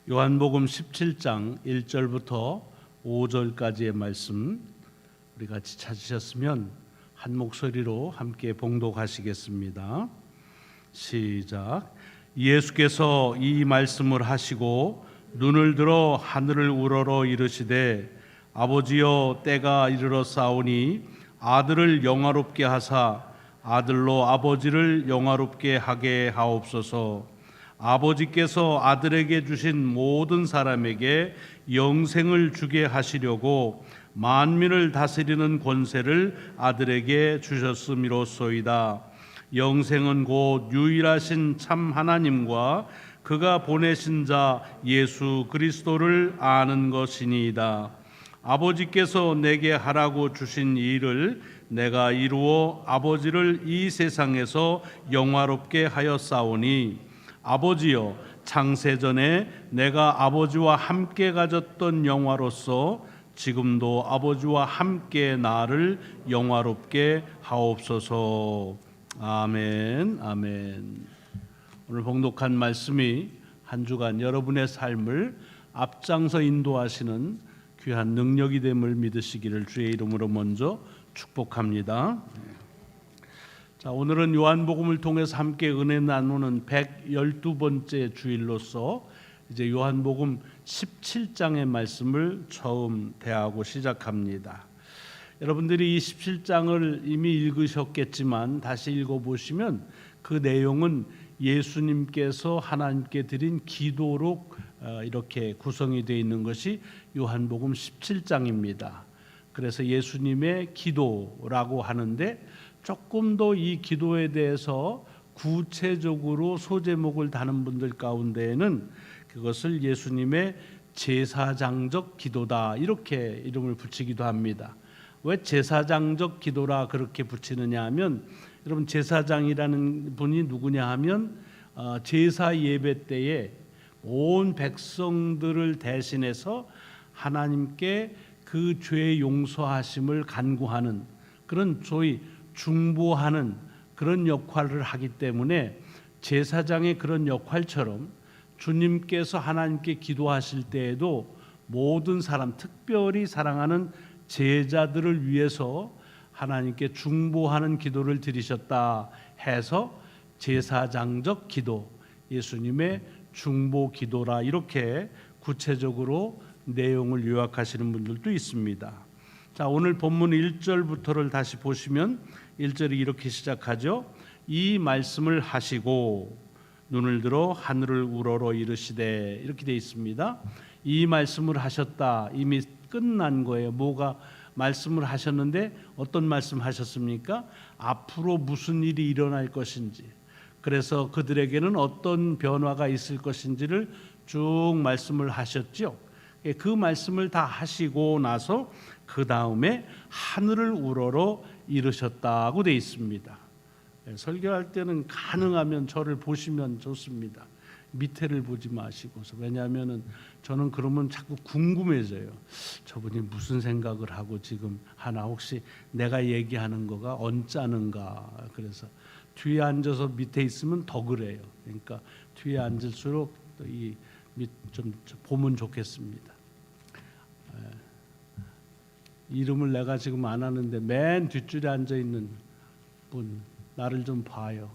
요한복음 17장 1절부터 5절까지의 말씀 우리 같이 찾으셨으면 한 목소리로 함께 봉독하시겠습니다. 시작. 예수께서 이 말씀을 하시고 눈을 들어 하늘을 우러러 이르시되 아버지여 때가 이르렀사오니 아들을 영화롭게 하사 아들로 아버지를 영화롭게 하게 하옵소서. 아버지께서 아들에게 주신 모든 사람에게 영생을 주게 하시려고 만민을 다스리는 권세를 아들에게 주셨음이로소이다. 영생은 곧 유일하신 참 하나님과 그가 보내신 자 예수 그리스도를 아는 것이니이다. 아버지께서 내게 하라고 주신 일을 내가 이루어 아버지를 이 세상에서 영화롭게 하였사오니 아버지여 창세전에 내가 아버지와 함께 가졌던 영화로서 지금도 아버지와 함께 나를 영화롭게 하옵소서. 아멘. 아멘. 오늘 봉독한 말씀이 한 주간 여러분의 삶을 앞장서 인도하시는 귀한 능력이 됨을 믿으시기를 주의 이름으로 먼저 축복합니다. 자, 오늘은 요한복음을 통해서 함께 은혜 나누는 112번째 주일로서 이제 요한복음 17장의 말씀을 처음 대하고 시작합니다. 여러분들이 이 17장을 이미 읽으셨겠지만 다시 읽어보시면 그 내용은 예수님께서 하나님께 드린 기도로 이렇게 구성이 되어 있는 것이 요한복음 17장입니다. 그래서 예수님의 기도라고 하는데 조금 더 이 기도에 대해서 구체적으로 소제목을 다는 분들 가운데에는 그것을 예수님의 제사장적 기도다 이렇게 이름을 붙이기도 합니다. 왜 제사장적 기도라 그렇게 붙이느냐 하면 여러분 제사장이라는 분이 누구냐 하면 제사 예배 때에 온 백성들을 대신해서 하나님께 그 죄 용서하심을 간구하는 그런 소위 중보하는 그런 역할을 하기 때문에 제사장의 그런 역할처럼 주님께서 하나님께 기도하실 때에도 모든 사람 특별히 사랑하는 제자들을 위해서 하나님께 중보하는 기도를 드리셨다 해서 제사장적 기도, 예수님의 중보 기도라 이렇게 구체적으로 내용을 요약하시는 분들도 있습니다. 자, 오늘 본문 1절부터를 다시 보시면 1절이 이렇게 시작하죠. 이 말씀을 하시고 눈을 들어 하늘을 우러러 이르시되 이렇게 되어 있습니다. 이 말씀을 하셨다. 이미 끝난 거예요. 뭐가 말씀을 하셨는데 어떤 말씀 하셨습니까? 앞으로 무슨 일이 일어날 것인지, 그래서 그들에게는 어떤 변화가 있을 것인지를 쭉 말씀을 하셨죠. 그 말씀을 다 하시고 나서 그 다음에 하늘을 우러러 이르셨다고 되어 있습니다. 설교할 때는 가능하면 저를 보시면 좋습니다. 밑에를 보지 마시고서. 왜냐하면 저는 그러면 자꾸 궁금해져요. 저분이 무슨 생각을 하고 지금 하나, 혹시 내가 얘기하는 거가 언짢은가. 그래서 뒤에 앉아서 밑에 있으면 더 그래요. 그러니까 뒤에 앉을수록 좀 보면 좋겠습니다. 이름을 내가 지금 안 하는데 맨 뒷줄에 앉아 있는 분 나를 좀 봐요.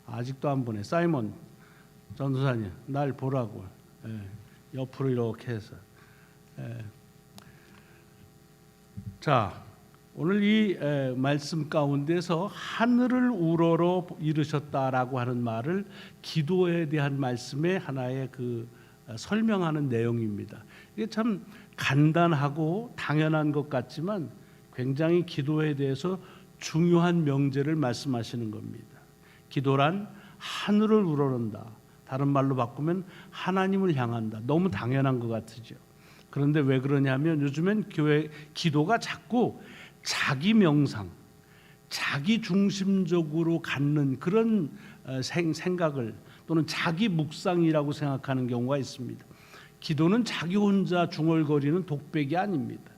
아직도 안 보네. 사이먼 전도사님 날 보라고. 옆으로 이렇게 해서. 자, 오늘 이 말씀 가운데서 하늘을 우러러 이르셨다라고 하는 말을 기도에 대한 말씀의 하나의 그 설명하는 내용입니다. 이게 참 간단하고 당연한 것 같지만 굉장히 기도에 대해서 중요한 명제를 말씀하시는 겁니다. 기도란 하늘을 우러른다. 다른 말로 바꾸면 하나님을 향한다. 너무 당연한 것 같으죠. 그런데 왜 그러냐면 요즘엔 기도가 자꾸 자기 명상, 자기 중심적으로 갖는 그런 생각을 또는 자기 묵상이라고 생각하는 경우가 있습니다. 기도는 자기 혼자 중얼거리는 독백이 아닙니다.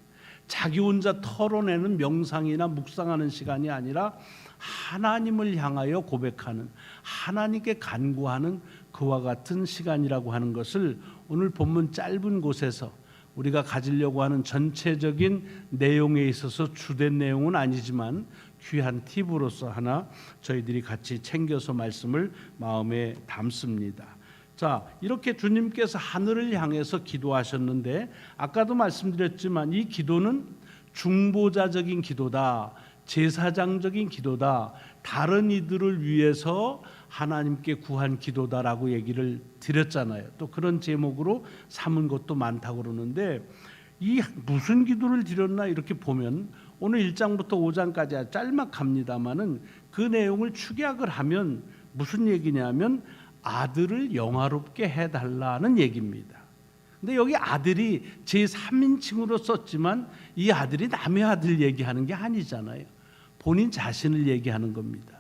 자기 혼자 털어내는 명상이나 묵상하는 시간이 아니라 하나님을 향하여 고백하는, 하나님께 간구하는 그와 같은 시간이라고 하는 것을 오늘 본문 짧은 곳에서 우리가 가지려고 하는 전체적인 내용에 있어서 주된 내용은 아니지만 귀한 팁으로서 하나 저희들이 같이 챙겨서 말씀을 마음에 담습니다. 자, 이렇게 주님께서 하늘을 향해서 기도하셨는데 아까도 말씀드렸지만 이 기도는 중보자적인 기도다, 제사장적인 기도다, 다른 이들을 위해서 하나님께 구한 기도다라고 얘기를 드렸잖아요. 또 그런 제목으로 삼은 것도 많다고 그러는데 이 무슨 기도를 드렸나 이렇게 보면 오늘 1장부터 5장까지 짤막합니다마는 그 내용을 축약을 하면 무슨 얘기냐면 아들을 영화롭게 해달라는 얘기입니다. 근데 여기 아들이 제3인칭으로 썼지만 이 아들이 남의 아들 얘기하는 게 아니잖아요. 본인 자신을 얘기하는 겁니다.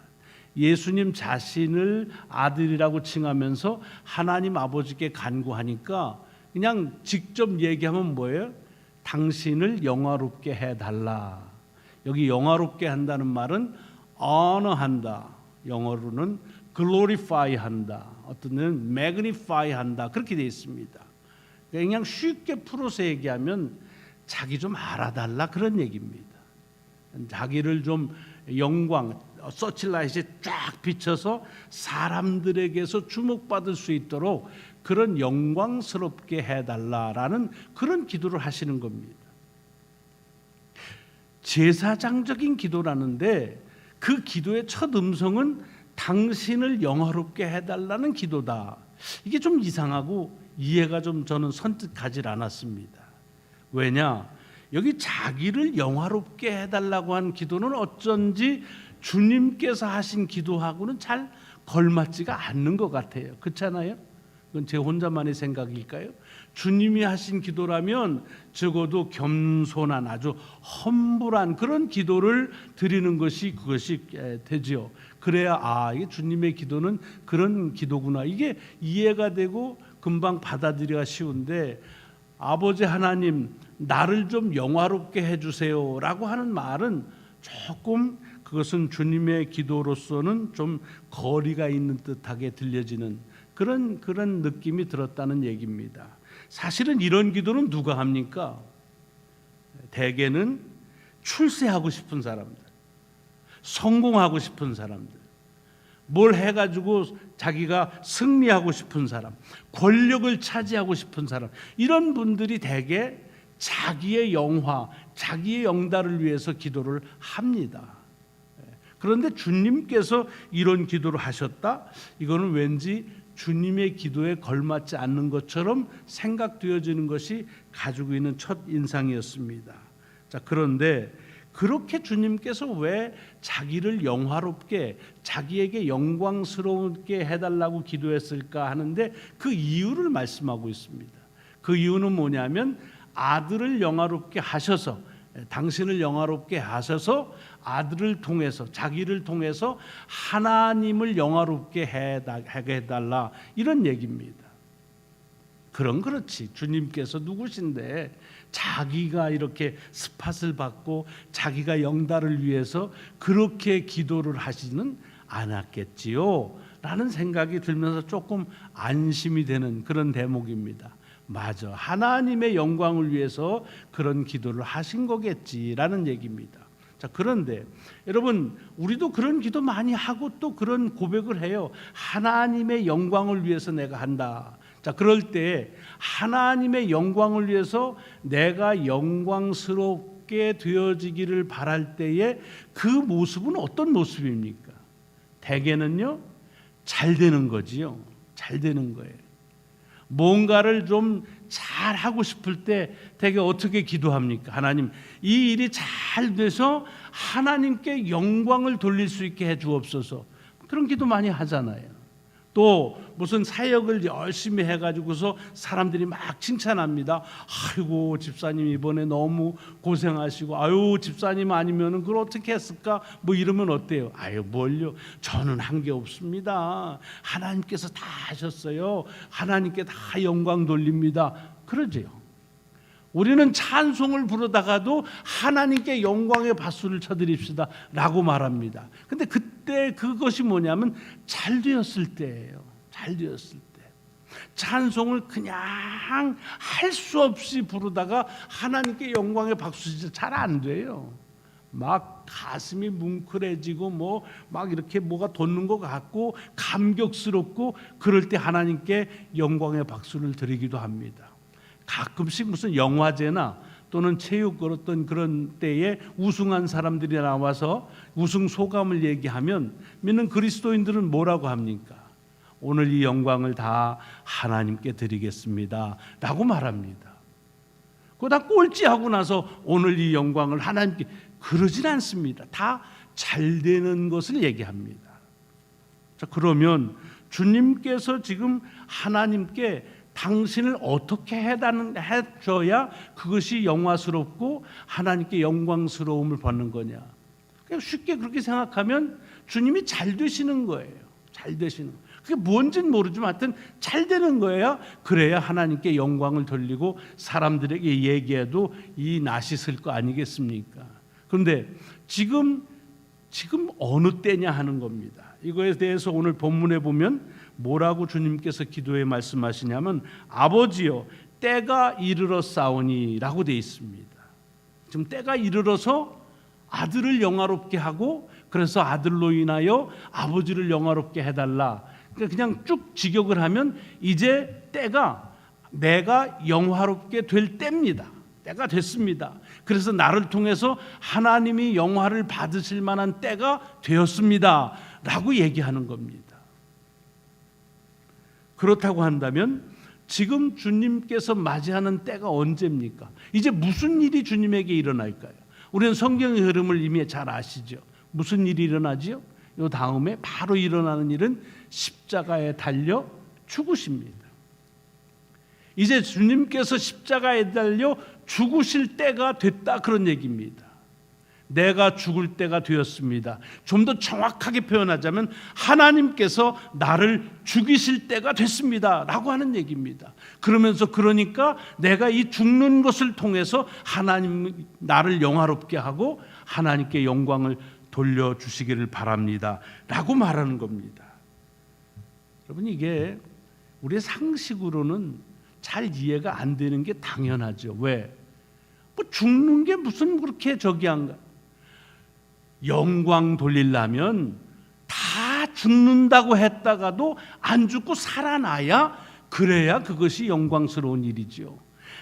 예수님 자신을 아들이라고 칭하면서 하나님 아버지께 간구하니까 그냥 직접 얘기하면 뭐예요? 당신을 영화롭게 해달라. 여기 영화롭게 한다는 말은 honor한다. 영어로는 glorify 한다. 어떤 데는 magnify 한다. 그렇게 되어 있습니다. 그냥 쉽게 풀어서 얘기하면 자기 좀 알아달라 그런 얘기입니다. 자기를 좀 영광, 서칠라이트에 쫙 비춰서 사람들에게서 주목받을 수 있도록 그런 영광스럽게 해달라라는 그런 기도를 하시는 겁니다. 제사장적인 기도라는데 그 기도의 첫 음성은 당신을 영화롭게 해달라는 기도다. 이게 좀 이상하고 이해가 좀 저는 선뜻 가질 않았습니다. 왜냐? 여기 자기를 영화롭게 해달라고 한 기도는 어쩐지 주님께서 하신 기도하고는 잘 걸맞지가 않는 것 같아요. 그렇잖아요? 그건 제 혼자만의 생각일까요? 주님이 하신 기도라면 적어도 겸손한 아주 험불한 그런 기도를 드리는 것이 그것이 되죠. 그래야 이게 주님의 기도는 그런 기도구나. 이게 이해가 되고 금방 받아들여야 쉬운데 아버지 하나님 나를 좀 영화롭게 해주세요 라고 하는 말은 조금 그것은 주님의 기도로서는 좀 거리가 있는 듯하게 들려지는 그런 느낌이 들었다는 얘기입니다. 사실은 이런 기도는 누가 합니까? 대개는 출세하고 싶은 사람들, 성공하고 싶은 사람들, 뭘 해가지고 자기가 승리하고 싶은 사람, 권력을 차지하고 싶은 사람, 이런 분들이 대개 자기의 영화, 자기의 영달을 위해서 기도를 합니다. 그런데 주님께서 이런 기도를 하셨다? 이거는 왠지 주님의 기도에 걸맞지 않는 것처럼 생각되어지는 것이 가지고 있는 첫 인상이었습니다. 자, 그런데 그렇게 주님께서 왜 자기를 영화롭게 자기에게 영광스럽게 해달라고 기도했을까 하는데 그 이유를 말씀하고 있습니다. 그 이유는 뭐냐면 아들을 영화롭게 하셔서 당신을 영화롭게 하셔서 아들을 통해서 자기를 통해서 하나님을 영화롭게 하게 해달라 이런 얘기입니다. 그럼 그렇지 주님께서 누구신데 자기가 이렇게 스팟을 받고 자기가 영달을 위해서 그렇게 기도를 하시는 않았겠지요 라는 생각이 들면서 조금 안심이 되는 그런 대목입니다. 맞아, 하나님의 영광을 위해서 그런 기도를 하신 거겠지라는 얘기입니다. 자, 그런데 여러분 우리도 그런 기도 많이 하고 또 그런 고백을 해요. 하나님의 영광을 위해서 내가 한다. 자, 그럴 때 하나님의 영광을 위해서 내가 영광스럽게 되어지기를 바랄 때에 그 모습은 어떤 모습입니까? 대개는요 잘 되는 거지요. 잘 되는 거예요. 뭔가를 좀 잘하고 싶을 때 대개 어떻게 기도합니까? 하나님 이 일이 잘 돼서 하나님께 영광을 돌릴 수 있게 해 주옵소서. 그런 기도 많이 하잖아요. 또 무슨 사역을 열심히 해가지고서 사람들이 막 칭찬합니다. 아이고 집사님 이번에 너무 고생하시고 아유 집사님 아니면은 그걸 어떻게 했을까 뭐 이러면 어때요? 아유 뭘요? 저는 한 게 없습니다. 하나님께서 다 하셨어요. 하나님께 다 영광 돌립니다. 그러지요. 우리는 찬송을 부르다가도 하나님께 영광의 박수를 쳐드립시다 라고 말합니다. 근데 그때 그것이 뭐냐면 잘 되었을 때예요. 잘 잘 되었을 때 찬송을 그냥 할 수 없이 부르다가 하나님께 영광의 박수 진짜 잘 안 돼요. 막 가슴이 뭉클해지고 막 이렇게 뭐가 돋는 것 같고 감격스럽고 그럴 때 하나님께 영광의 박수를 드리기도 합니다. 가끔씩 무슨 영화제나 또는 체육 어떤 그런 때에 우승한 사람들이 나와서 우승 소감을 얘기하면 믿는 그리스도인들은 뭐라고 합니까? 오늘 이 영광을 다 하나님께 드리겠습니다 라고 말합니다. 그거 다 꼴찌하고 나서 오늘 이 영광을 하나님께, 그러진 않습니다. 다 잘 되는 것을 얘기합니다. 자, 그러면 주님께서 지금 하나님께 당신을 어떻게 해줘야 그것이 영화스럽고 하나님께 영광스러움을 받는 거냐? 그냥 쉽게 그렇게 생각하면 주님이 잘 되시는 거예요. 잘 되시는 거예요. 그게 뭔지는 모르지만 하여튼 잘 되는 거예요. 그래야 하나님께 영광을 돌리고 사람들에게 얘기해도 이 낯이 쓸 거 아니겠습니까? 그런데 지금 어느 때냐 하는 겁니다. 이거에 대해서 오늘 본문에 보면 뭐라고 주님께서 기도에 말씀하시냐면 아버지여 때가 이르렀사오니 라고 되어 있습니다. 지금 때가 이르러서 아들을 영화롭게 하고 그래서 아들로 인하여 아버지를 영화롭게 해달라. 그냥 쭉 직역을 하면 이제 때가 내가 영화롭게 될 때입니다. 때가 됐습니다. 그래서 나를 통해서 하나님이 영화를 받으실 만한 때가 되었습니다 라고 얘기하는 겁니다. 그렇다고 한다면 지금 주님께서 맞이하는 때가 언제입니까? 이제 무슨 일이 주님에게 일어날까요? 우리는 성경의 흐름을 이미 잘 아시죠. 무슨 일이 일어나지요? 이 다음에 바로 일어나는 일은 십자가에 달려 죽으십니다. 이제 주님께서 십자가에 달려 죽으실 때가 됐다, 그런 얘기입니다. 내가 죽을 때가 되었습니다. 좀 더 정확하게 표현하자면 하나님께서 나를 죽이실 때가 됐습니다 라고 하는 얘기입니다. 그러니까 내가 이 죽는 것을 통해서 하나님 나를 영화롭게 하고 하나님께 영광을 돌려주시기를 바랍니다 라고 말하는 겁니다. 여러분, 이게 우리의 상식으로는 잘 이해가 안 되는 게 당연하죠. 왜? 죽는 게 무슨 그렇게 저기한가? 영광 돌리려면 다 죽는다고 했다가도 안 죽고 살아나야, 그래야 그것이 영광스러운 일이죠.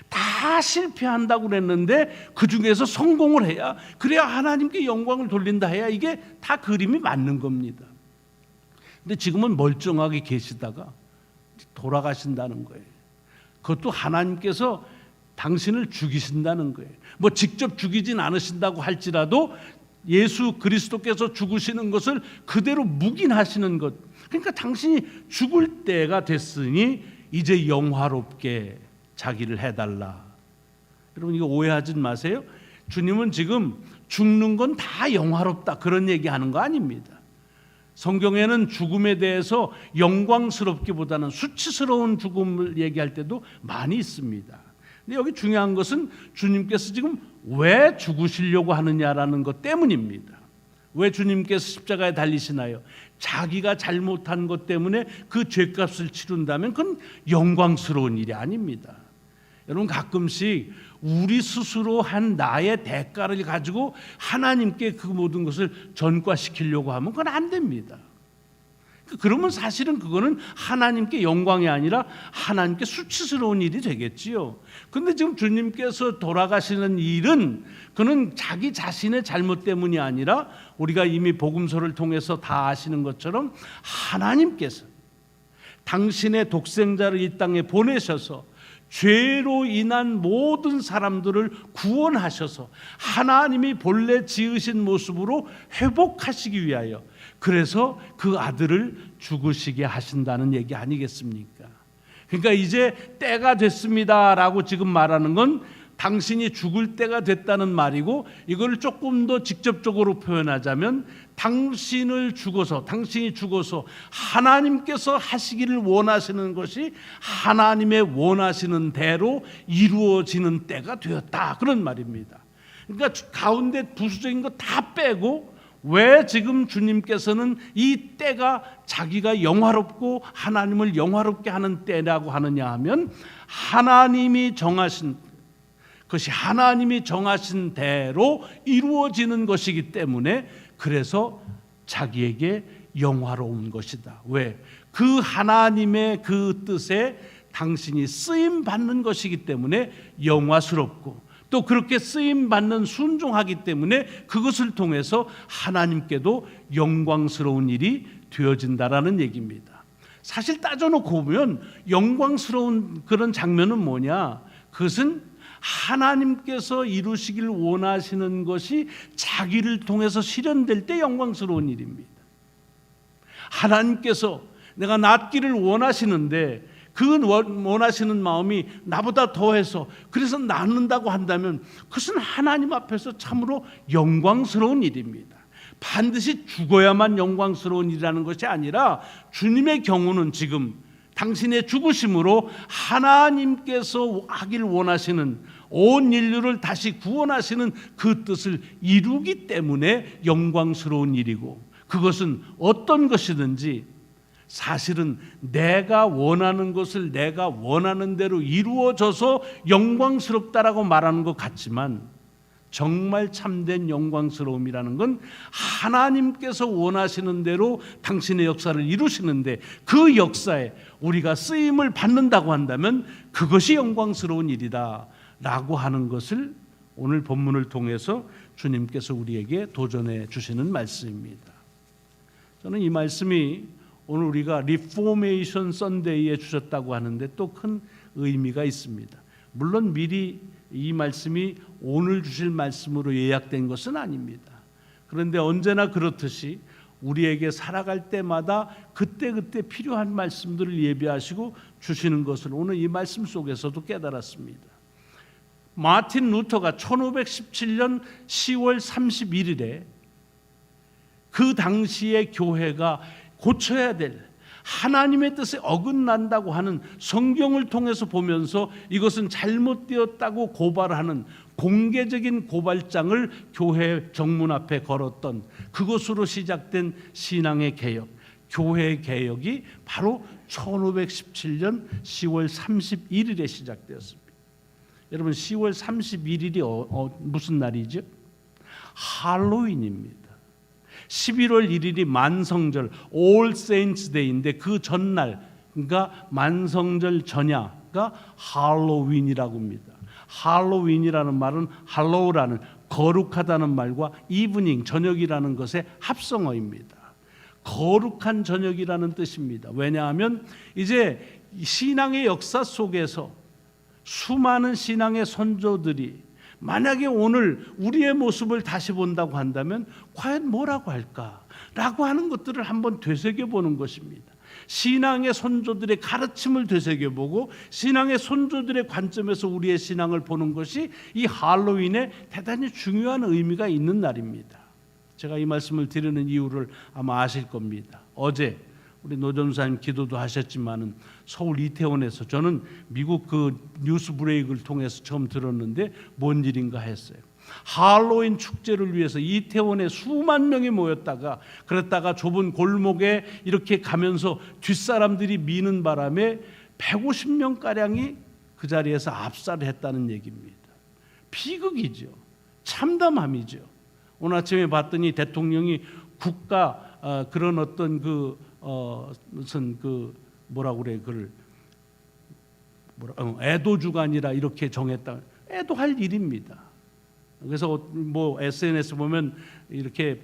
다 실패한다고 그랬는데 그 중에서 성공을 해야, 그래야 하나님께 영광을 돌린다 해야 이게 다 그림이 맞는 겁니다. 근데 지금은 멀쩡하게 계시다가 돌아가신다는 거예요. 그것도 하나님께서 당신을 죽이신다는 거예요. 직접 죽이진 않으신다고 할지라도 예수 그리스도께서 죽으시는 것을 그대로 묵인하시는 것. 그러니까 당신이 죽을 때가 됐으니 이제 영화롭게 자기를 해달라. 여러분, 이거 오해하지 마세요. 주님은 지금 죽는 건 다 영화롭다 그런 얘기하는 거 아닙니다. 성경에는 죽음에 대해서 영광스럽기보다는 수치스러운 죽음을 얘기할 때도 많이 있습니다. 근데 여기 중요한 것은 주님께서 지금 왜 죽으시려고 하느냐라는 것 때문입니다. 왜 주님께서 십자가에 달리시나요? 자기가 잘못한 것 때문에 그 죄값을 치른다면 그건 영광스러운 일이 아닙니다. 여러분, 가끔씩 우리 스스로 한 나의 대가를 가지고 하나님께 그 모든 것을 전가시키려고 하면 그건 안 됩니다. 그러면 사실은 그거는 하나님께 영광이 아니라 하나님께 수치스러운 일이 되겠지요. 그런데 지금 주님께서 돌아가시는 일은 그는 자기 자신의 잘못 때문이 아니라 우리가 이미 복음서를 통해서 다 아시는 것처럼 하나님께서 당신의 독생자를 이 땅에 보내셔서 죄로 인한 모든 사람들을 구원하셔서 하나님이 본래 지으신 모습으로 회복하시기 위하여, 그래서 그 아들을 죽으시게 하신다는 얘기 아니겠습니까? 그러니까 이제 때가 됐습니다라고 지금 말하는 건 당신이 죽을 때가 됐다는 말이고, 이걸 조금 더 직접적으로 표현하자면 당신이 죽어서 하나님께서 하시기를 원하시는 것이 하나님의 원하시는 대로 이루어지는 때가 되었다, 그런 말입니다. 그러니까 가운데 부수적인 거 다 빼고 왜 지금 주님께서는 이 때가 자기가 영화롭고 하나님을 영화롭게 하는 때라고 하느냐 하면 하나님이 정하신 그것이 하나님이 정하신 대로 이루어지는 것이기 때문에 그래서 자기에게 영화로운 것이다. 왜? 그 하나님의 그 뜻에 당신이 쓰임 받는 것이기 때문에 영화스럽고 또 그렇게 쓰임 받는 순종하기 때문에 그것을 통해서 하나님께도 영광스러운 일이 되어진다라는 얘기입니다. 사실 따져놓고 보면 영광스러운 그런 장면은 뭐냐? 그것은 하나님께서 이루시길 원하시는 것이 자기를 통해서 실현될 때 영광스러운 일입니다. 하나님께서 내가 낫기를 원하시는데 그 원하시는 마음이 나보다 더해서 그래서 낫는다고 한다면 그것은 하나님 앞에서 참으로 영광스러운 일입니다. 반드시 죽어야만 영광스러운 일이라는 것이 아니라 주님의 경우는 지금 당신의 죽으심으로 하나님께서 하길 원하시는 온 인류를 다시 구원하시는 그 뜻을 이루기 때문에 영광스러운 일이고 그것은 어떤 것이든지 사실은 내가 원하는 것을 내가 원하는 대로 이루어져서 영광스럽다라고 말하는 것 같지만 정말 참된 영광스러움이라는 건 하나님께서 원하시는 대로 당신의 역사를 이루시는데 그 역사에 우리가 쓰임을 받는다고 한다면 그것이 영광스러운 일이다 라고 하는 것을 오늘 본문을 통해서 주님께서 우리에게 도전해 주시는 말씀입니다. 저는 이 말씀이 오늘 우리가 리포메이션 선데이에 주셨다고 하는데 또 큰 의미가 있습니다. 물론 미리 이 말씀이 오늘 주실 말씀으로 예약된 것은 아닙니다. 그런데 언제나 그렇듯이 우리에게 살아갈 때마다 그때그때 필요한 말씀들을 예비하시고 주시는 것을 오늘 이 말씀 속에서도 깨달았습니다. 마틴 루터가 1517년 10월 31일에 그 당시의 교회가 고쳐야 될 하나님의 뜻에 어긋난다고 하는 성경을 통해서 보면서 이것은 잘못되었다고 고발하는 공개적인 고발장을 교회 정문 앞에 걸었던 그것으로 시작된 신앙의 개혁, 교회 개혁이 바로 1517년 10월 31일에 시작되었습니다. 여러분 10월 31일이 무슨 날이죠? 할로윈입니다. 11월 1일이 만성절 All Saints Day인데 그 전날 그러니까 만성절 전야가 할로윈이라고 합니다. 할로윈이라는 말은 할로우라는 거룩하다는 말과 이브닝 저녁이라는 것의 합성어입니다. 거룩한 저녁이라는 뜻입니다. 왜냐하면 이제 신앙의 역사 속에서 수많은 신앙의 선조들이 만약에 오늘 우리의 모습을 다시 본다고 한다면 과연 뭐라고 할까라고 하는 것들을 한번 되새겨보는 것입니다. 신앙의 선조들의 가르침을 되새겨보고 신앙의 선조들의 관점에서 우리의 신앙을 보는 것이 이 할로윈에 대단히 중요한 의미가 있는 날입니다. 제가 이 말씀을 드리는 이유를 아마 아실 겁니다. 어제 우리 노 전사님 기도도 하셨지만은 서울 이태원에서 저는 미국 그 뉴스 브레이크를 통해서 처음 들었는데 뭔 일인가 했어요. 할로윈 축제를 위해서 이태원에 수만 명이 모였다가 그랬다가 좁은 골목에 이렇게 가면서 뒷사람들이 미는 바람에 150명 가량이 그 자리에서 압살을 했다는 얘기입니다. 비극이죠. 참담함이죠. 오늘 아침에 봤더니 대통령이 국가 그런 어떤 무슨 뭐라고 그래 그걸 애도 주간이라 이렇게 정했다. 애도할 일입니다. 그래서 뭐 SNS 보면 이렇게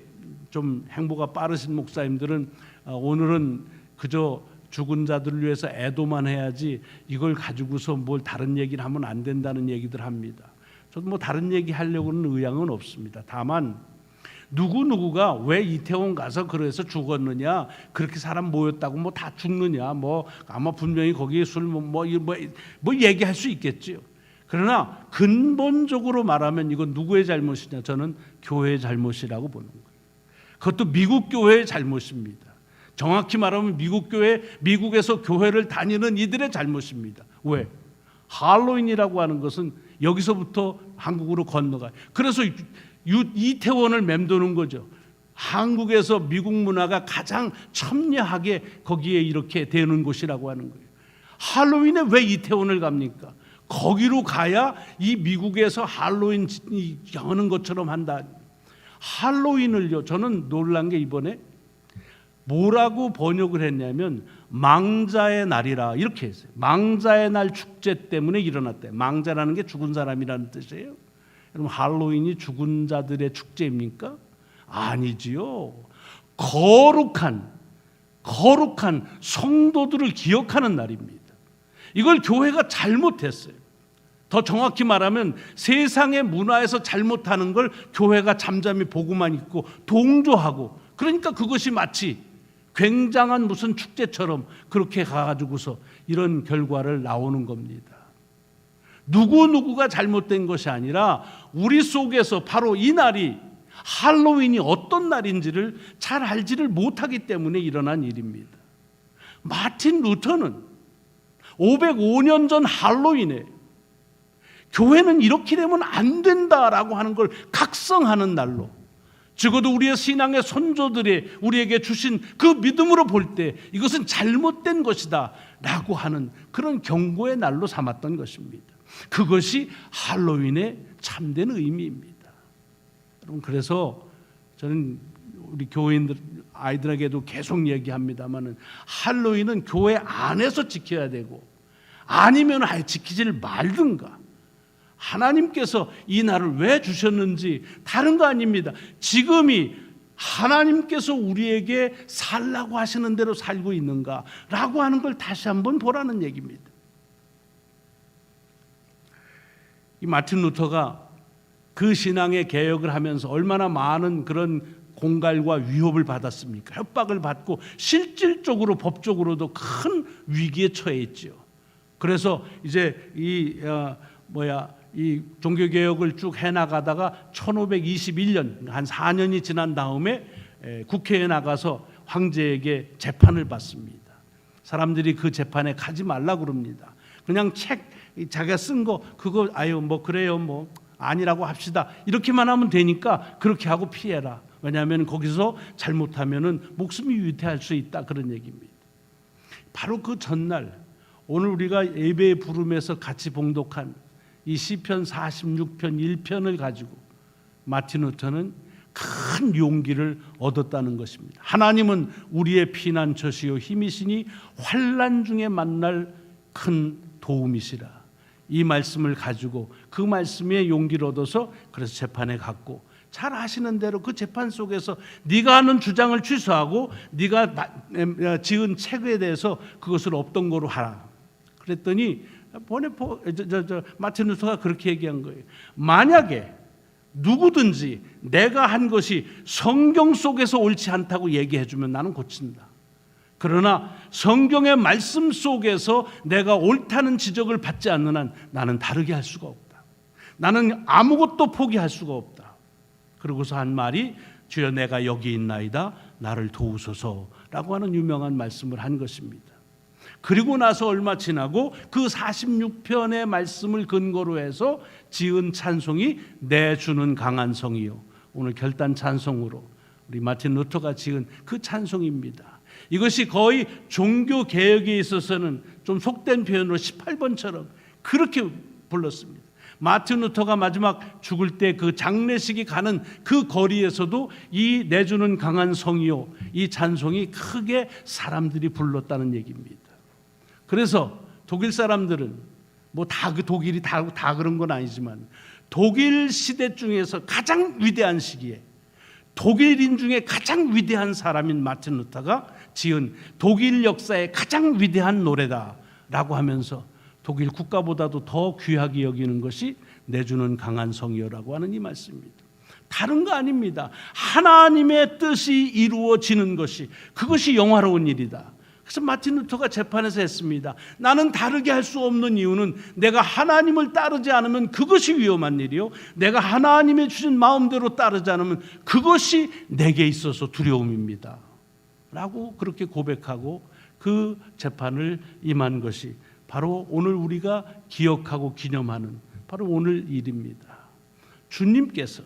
좀 행보가 빠르신 목사님들은 오늘은 그저 죽은 자들을 위해서 애도만 해야지 이걸 가지고서 뭘 다른 얘기를 하면 안 된다는 얘기들 합니다. 저도 뭐 다른 얘기 하려고는 의향은 없습니다. 다만 누구누구가 왜 이태원 가서 그래서 죽었느냐, 그렇게 사람 모였다고 뭐 다 죽느냐, 뭐 아마 분명히 거기에 술 뭐 얘기할 수 있겠지요. 그러나 근본적으로 말하면 이건 누구의 잘못이냐? 저는 교회의 잘못이라고 보는 거예요. 그것도 미국 교회의 잘못입니다. 정확히 말하면 미국 교회, 미국에서 교회를 다니는 이들의 잘못입니다. 왜? 할로윈이라고 하는 것은 여기서부터 한국으로 건너가요. 그래서 이태원을 맴도는 거죠. 한국에서 미국 문화가 가장 첨예하게 거기에 이렇게 되는 곳이라고 하는 거예요. 할로윈에 왜 이태원을 갑니까? 거기로 가야 이 미국에서 할로윈 하는 것처럼 한다. 할로윈을요, 저는 놀란 게 이번에 뭐라고 번역을 했냐면 망자의 날이라 이렇게 했어요. 망자의 날 축제 때문에 일어났대. 망자라는 게 죽은 사람이라는 뜻이에요. 여러분, 할로윈이 죽은 자들의 축제입니까? 아니지요. 거룩한 성도들을 기억하는 날입니다. 이걸 교회가 잘못했어요. 더 정확히 말하면 세상의 문화에서 잘못하는 걸 교회가 잠잠히 보고만 있고 동조하고, 그러니까 그것이 마치 굉장한 무슨 축제처럼 그렇게 가가지고서 이런 결과를 나오는 겁니다. 누구누구가 잘못된 것이 아니라 우리 속에서 바로 이 날이, 할로윈이 어떤 날인지를 잘 알지를 못하기 때문에 일어난 일입니다. 마틴 루터는 505년 전 할로윈에 교회는 이렇게 되면 안 된다라고 하는 걸 각성하는 날로, 적어도 우리의 신앙의 선조들이 우리에게 주신 그 믿음으로 볼 때 이것은 잘못된 것이다 라고 하는 그런 경고의 날로 삼았던 것입니다. 그것이 할로윈의 참된 의미입니다. 여러분, 그래서 저는 우리 교인들 아이들에게도 계속 얘기합니다만은 할로윈은 교회 안에서 지켜야 되고, 아니면 아예 지키지를 말든가. 하나님께서 이 날을 왜 주셨는지 다른 거 아닙니다. 지금이 하나님께서 우리에게 살라고 하시는 대로 살고 있는가라고 하는 걸 다시 한번 보라는 얘기입니다. 이 마틴 루터가 그 신앙의 개혁을 하면서 얼마나 많은 그런 공갈과 위협을 받았습니까? 협박을 받고 실질적으로 법적으로도 큰 위기에 처해 있죠. 그래서 이제 이 종교개혁을 쭉 해나가다가 1521년 한 4년이 지난 다음에 국회에 나가서 황제에게 재판을 받습니다. 사람들이 그 재판에 가지 말라고 그럽니다. 그냥 책 자기가 쓴 거 그거 아유 뭐 그래요 뭐 아니라고 합시다. 이렇게만 하면 되니까 그렇게 하고 피해라. 왜냐하면 거기서 잘못하면은 목숨이 위태할 수 있다, 그런 얘기입니다. 바로 그 전날 오늘 우리가 예배의 부름에서 같이 봉독한 이 시편 46편 1편을 가지고 마틴 루터는 큰 용기를 얻었다는 것입니다. 하나님은 우리의 피난처시요 힘이시니 환난 중에 만날 큰 도움이시라. 이 말씀을 가지고 그 말씀에 용기를 얻어서 그래서 재판에 갔고, 잘 아시는 대로 그 재판 속에서 네가 하는 주장을 취소하고 네가 지은 책에 대해서 그것을 없던 거로 하라. 그랬더니 마틴 루터가 그렇게 얘기한 거예요. 만약에 누구든지 내가 한 것이 성경 속에서 옳지 않다고 얘기해 주면 나는 고친다. 그러나 성경의 말씀 속에서 내가 옳다는 지적을 받지 않는 한 나는 다르게 할 수가 없다. 나는 아무것도 포기할 수가 없다. 그러고서 한 말이 주여 내가 여기 있나이다 나를 도우소서라고 하는 유명한 말씀을 한 것입니다. 그리고 나서 얼마 지나고 그 46편의 말씀을 근거로 해서 지은 찬송이 내 주는 강한 성이요, 오늘 결단 찬송으로 우리 마틴 루터가 지은 그 찬송입니다. 이것이 거의 종교 개혁에 있어서는 좀 속된 표현으로 18번처럼 그렇게 불렀습니다. 마틴 루터가 마지막 죽을 때 그 장례식이 가는 그 거리에서도 이 내주는 강한 성이요, 이 찬송이 크게 사람들이 불렀다는 얘기입니다. 그래서 독일 사람들은 뭐 다 그 독일이 다 그런 건 아니지만 독일 시대 중에서 가장 위대한 시기에 독일인 중에 가장 위대한 사람인 마틴 루터가 지은 독일 역사의 가장 위대한 노래다라고 하면서 독일 국가보다도 더 귀하게 여기는 것이 내주는 강한 성이요라고 하는 이 말씀입니다. 다른 거 아닙니다. 하나님의 뜻이 이루어지는 것이, 그것이 영화로운 일이다. 그래서 마틴 루터가 재판에서 했습니다. 나는 다르게 할 수 없는 이유는 내가 하나님을 따르지 않으면 그것이 위험한 일이요, 내가 하나님의 주신 마음대로 따르지 않으면 그것이 내게 있어서 두려움입니다 라고 그렇게 고백하고 그 재판을 임한 것이 바로 오늘 우리가 기억하고 기념하는 바로 오늘 일입니다. 주님께서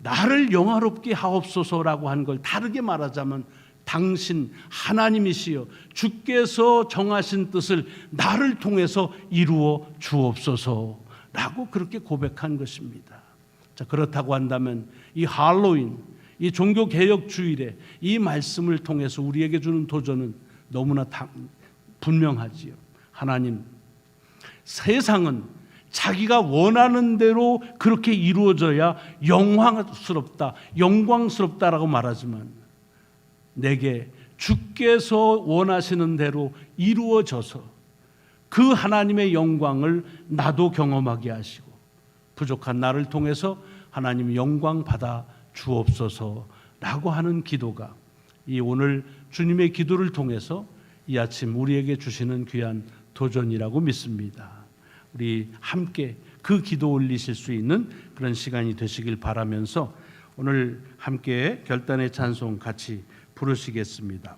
나를 영화롭게 하옵소서라고 한 걸 다르게 말하자면 당신 하나님이시여 주께서 정하신 뜻을 나를 통해서 이루어 주옵소서라고 그렇게 고백한 것입니다. 자, 그렇다고 한다면 이 할로윈, 이 종교개혁 주일에 이 말씀을 통해서 우리에게 주는 도전은 너무나 분명하지요. 하나님, 세상은 자기가 원하는 대로 그렇게 이루어져야 영광스럽다라고 말하지만 내게 주께서 원하시는 대로 이루어져서 그 하나님의 영광을 나도 경험하게 하시고 부족한 나를 통해서 하나님 영광 받아 주옵소서라고 하는 기도가 이 오늘 주님의 기도를 통해서 이 아침 우리에게 주시는 귀한 도전이라고 믿습니다. 우리 함께 그 기도 올리실 수 있는 그런 시간이 되시길 바라면서 오늘 함께 결단의 찬송 같이 부르시겠습니다.